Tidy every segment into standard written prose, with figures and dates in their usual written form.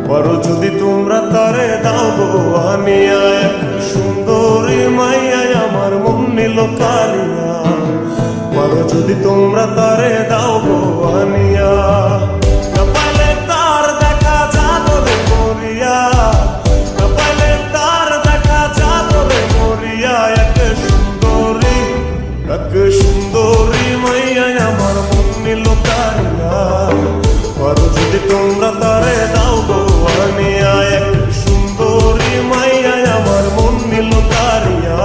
পারো যদি তোমরা তারে দাও গো আনিয়া, এক সুন্দরী মাইয়া আমার মন নিল কালিয়া। পারো যদি তোমরা তারে দাও গো আনিয়া, না পাইলে তার দেখা যাদরে মরিয়া, না পাইলে তার দেখা যাদরে মরিয়া। এক সুন্দরী মাইয়া আমার মন নিল কালিয়া। পারো যদি তোমরা তারে দাও গো আনিয়া, এক সুন্দরী মাইয়া আমার মন নিল কারিয়া।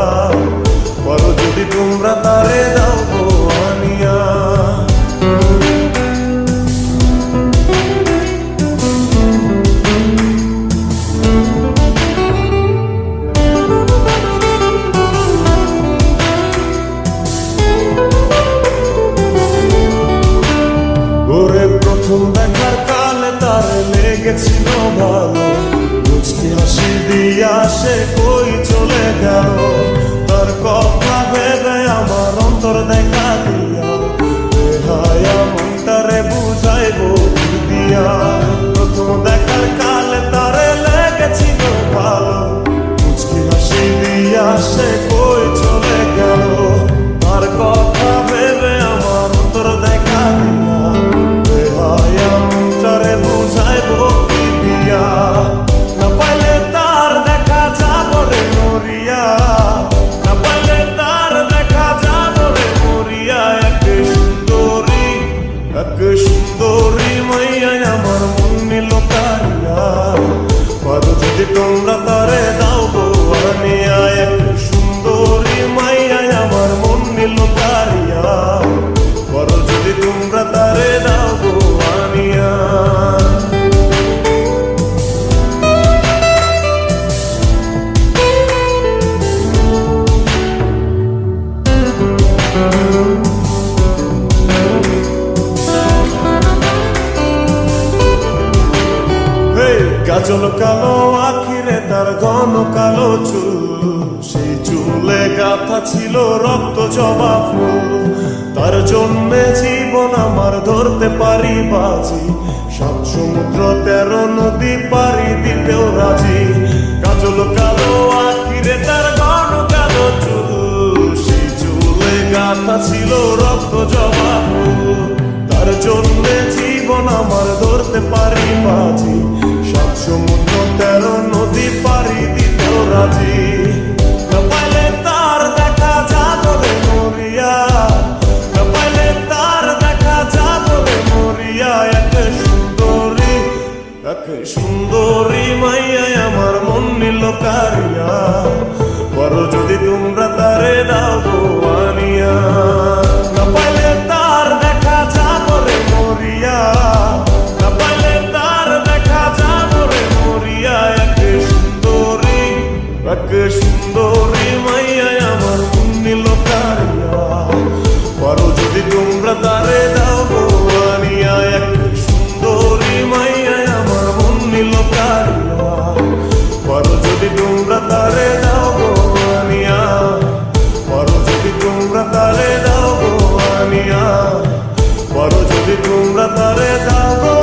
পারো যদি তোমরা তারে দাও গো আনিয়া। প্রথম দেখার কালে তার লেগেছিল ভালো, মুচকি হাসি দিয়া সে কই চলে গেল। তার কথা ভেবে আমার অন্তর দেখা দিয়া, বেহায়া মনটারে বুঝাইব দিয়া। প্রথম দেখার কালে তারে লেগেছিল ভালো, মুচকি হাসি দিয়া সে কই চলে গেল। তার কথা ভেবে আমার অন্তর দেখা দিয়া, বুঝাইব কি দিয়া। না পাইলে তার দেখা যাবরে মরিয়া, না পাইলে তার দেখা যাবরে মরিয়া। এক সুন্দরী মাইয়া আমার মন নিল কারিয়া। পারো যদি তোমরা তারে দাও গো আনিয়া, এক সুন্দরী মাইয়া আমার মন নিল কারিয়া। পারো যদি তোমরা তারে দাও গো আনিয়া। কাজল কালো আখিরে তার ঘন কালো চুল, সেই চুলে গাথা ছিল রক্ত জবা ফুল। তার জন্যে জীবন আমার ধরতে পারি বাজি, 7 সমুদ্র 13 নদী পারি দিতেও রাজি। কাজল কালো আখিরে তার ঘন কালো চুল, সেই চুলে গাথা ছিল রক্ত জবা ফুল। তার জন্যে জীবন আমার ধরতে পারি বাজি, 7 সমুদ্র 13 নদী পারি দিতেও রাজি। না পাইলে তার দেখা যাদরে মরিয়া, না পাইলে তার দেখা যাদরে মরিয়া। এক সুন্দরী মাইয়া আমার মন নিল কারিয়া। পারো যদি তোমরা তারে দাও গো আনিয়া, না পাইলে তার দেখা যাদরে মরিয়া, না পাইলে তার দেখা যাদরে মরিয়া। এক সুন্দরী মাইয়া আমার মন নিল কারিয়া। পারো যদি তোমরা তারে দাও গো আনিয়া, এক সুন্দরী মাইয়া আমার মন নিল কারিয়া। পারো যদি তোমরা তারে দাও গো আনিয়া, পারো যদি তোমরা তারে দাও গো আনিয়া। পারো যদি তোমরা তারে দাও গো